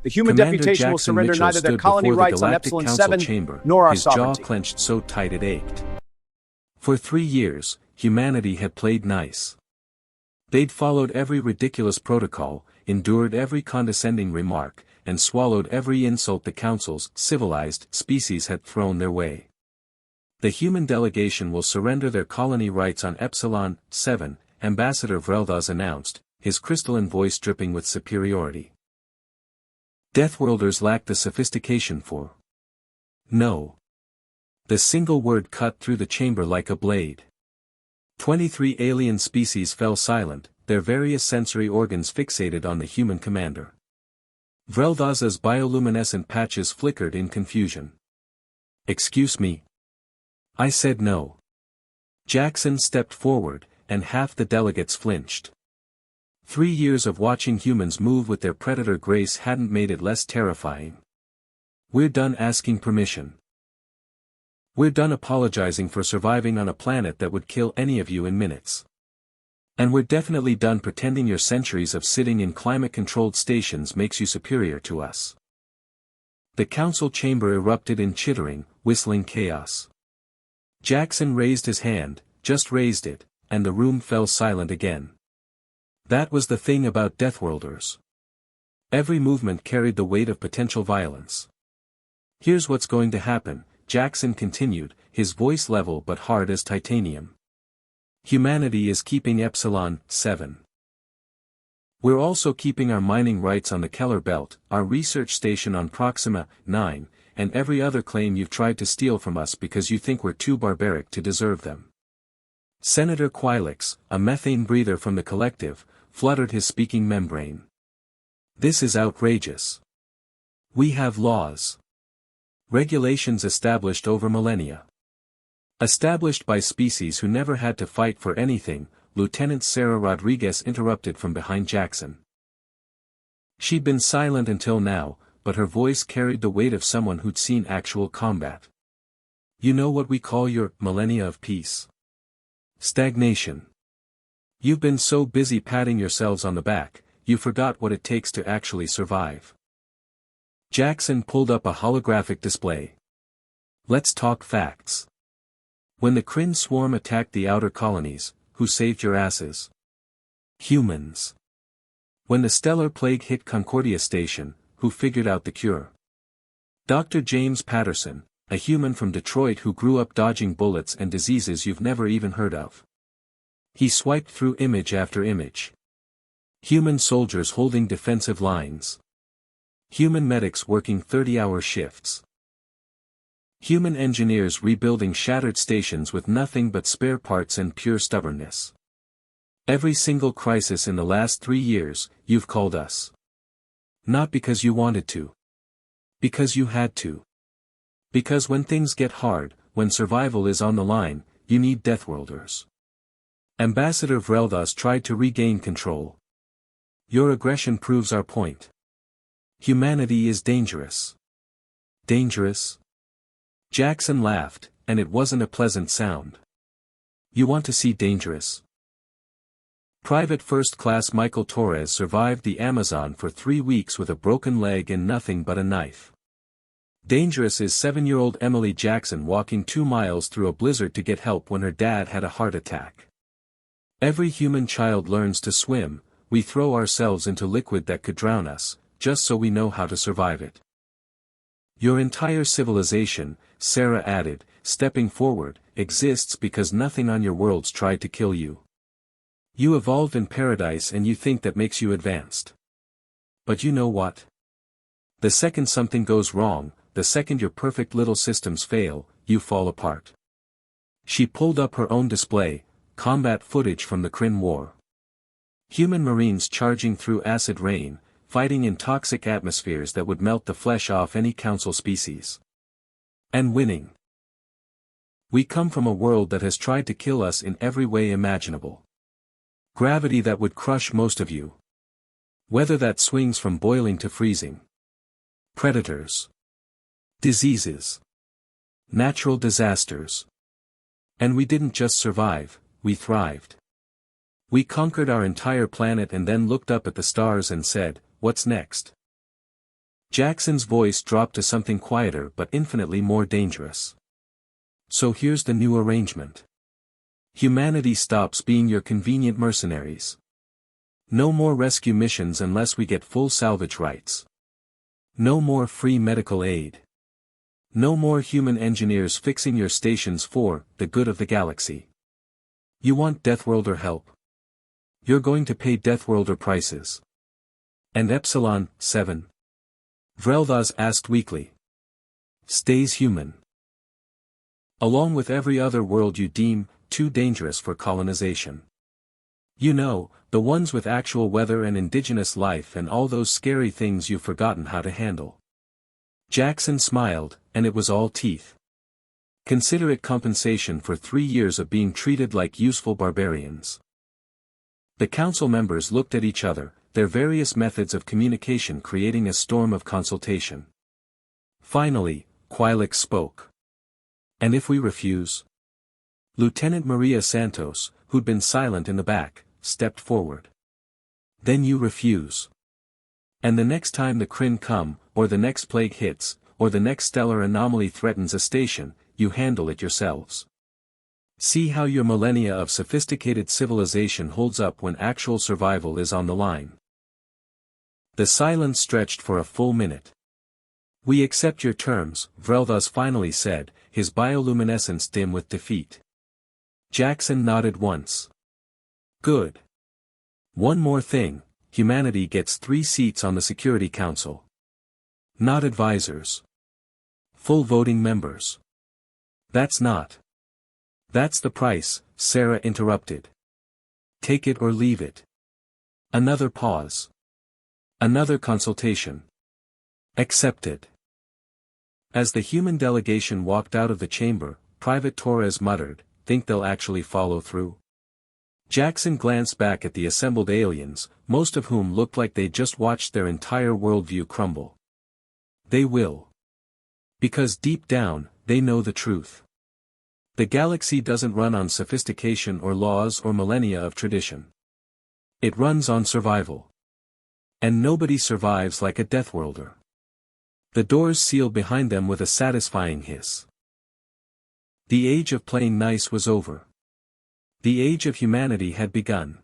The human Commander deputation will Jackson surrender Mitchell neither their stood colony before the rights on Galactic Epsilon Council 7 chamber, nor our his jaw sovereignty. clenched so tight it ached. For 3 years, humanity had played nice. They'd followed every ridiculous protocol, endured every condescending remark, and swallowed every insult the Council's civilized species had thrown their way. The human delegation will surrender their colony rights on Epsilon 7, Ambassador Vreldas announced, his crystalline voice dripping with superiority. Deathworlders lack the sophistication for no. The single word cut through the chamber like a blade. 23 alien species fell silent, their various sensory organs fixated on the human commander. Vreldas's bioluminescent patches flickered in confusion. "Excuse me?" I said no. Jackson stepped forward, and half the delegates flinched. 3 years of watching humans move with their predator grace hadn't made it less terrifying. "We're done asking permission. We're done apologizing for surviving on a planet that would kill any of you in minutes. And we're definitely done pretending your centuries of sitting in climate-controlled stations makes you superior to us." The council chamber erupted in chittering, whistling chaos. Jackson raised his hand, just raised it, and the room fell silent again. That was the thing about Deathworlders. Every movement carried the weight of potential violence. "Here's what's going to happen," Jackson continued, his voice level but hard as titanium. "Humanity is keeping Epsilon 7. We're also keeping our mining rights on the Keller Belt, our research station on Proxima 9, and every other claim you've tried to steal from us because you think we're too barbaric to deserve them." Senator Quilix, a methane breather from the collective, fluttered his speaking membrane. "This is outrageous. We have laws. Regulations established over millennia. Established by species who never had to fight for anything," Lieutenant Sarah Rodriguez interrupted from behind Jackson. She'd been silent until now, but her voice carried the weight of someone who'd seen actual combat. "You know what we call your millennia of peace? Stagnation. You've been so busy patting yourselves on the back, you forgot what it takes to actually survive." Jackson pulled up a holographic display. "Let's talk facts. When the Kryn swarm attacked the outer colonies, who saved your asses? Humans. When the stellar plague hit Concordia Station, who figured out the cure? Dr. James Patterson, a human from Detroit who grew up dodging bullets and diseases you've never even heard of." He swiped through image after image. Human soldiers holding defensive lines. Human medics working 30-hour shifts. Human engineers rebuilding shattered stations with nothing but spare parts and pure stubbornness. Every single crisis in the last 3 years, you've called us. Not because you wanted to. Because you had to. Because when things get hard, when survival is on the line, you need Deathworlders. Ambassador Vreldas tried to regain control. "Your aggression proves our point. Humanity is dangerous." "Dangerous?" Jackson laughed, and it wasn't a pleasant sound. "You want to see dangerous?" Private First Class Michael Torres survived the Amazon for 3 weeks with a broken leg and nothing but a knife. Dangerous is 7-year-old Emily Jackson walking 2 miles through a blizzard to get help when her dad had a heart attack. Every human child learns to swim, we throw ourselves into liquid that could drown us, just so we know how to survive it. Your entire civilization, Sarah added, stepping forward, exists because nothing on your worlds tried to kill you. You evolved in paradise and you think that makes you advanced. But you know what? The second something goes wrong, the second your perfect little systems fail, you fall apart. She pulled up her own display, combat footage from the Kryn War. Human marines charging through acid rain, fighting in toxic atmospheres that would melt the flesh off any council species. And winning. We come from a world that has tried to kill us in every way imaginable. Gravity that would crush most of you. Weather that swings from boiling to freezing. Predators. Diseases. Natural disasters. And we didn't just survive, we thrived. We conquered our entire planet and then looked up at the stars and said, what's next? Jackson's voice dropped to something quieter but infinitely more dangerous. So here's the new arrangement. Humanity stops being your convenient mercenaries. No more rescue missions unless we get full salvage rights. No more free medical aid. No more human engineers fixing your stations for the good of the galaxy. You want Deathworlder help? You're going to pay Deathworlder prices. And Epsilon 7? Vrel'Thas asked weakly. Stays human. Along with every other world you deem too dangerous for colonization. You know, the ones with actual weather and indigenous life and all those scary things you've forgotten how to handle. Jackson smiled, and it was all teeth. Consider it compensation for 3 years of being treated like useful barbarians. The council members looked at each other, their various methods of communication creating a storm of consultation. Finally, Quilix spoke. And if we refuse? Lieutenant Maria Santos, who'd been silent in the back, stepped forward. Then you refuse. And the next time the Kryn come, or the next plague hits, or the next stellar anomaly threatens a station, you handle it yourselves. See how your millennia of sophisticated civilization holds up when actual survival is on the line. The silence stretched for a full minute. We accept your terms, Vrel'Thas finally said, his bioluminescence dim with defeat. Jackson nodded once. Good. One more thing, humanity gets 3 seats on the Security Council. Not advisors. Full voting members. That's the price, Sarah interrupted. Take it or leave it. Another pause. Another consultation. Accepted. As the human delegation walked out of the chamber, Private Torres muttered, think they'll actually follow through? Jackson glanced back at the assembled aliens, most of whom looked like they'd just watched their entire worldview crumble. They will. Because deep down, they know the truth. The galaxy doesn't run on sophistication or laws or millennia of tradition. It runs on survival. And nobody survives like a Deathworlder. The doors sealed behind them with a satisfying hiss. The age of playing nice was over. The age of humanity had begun.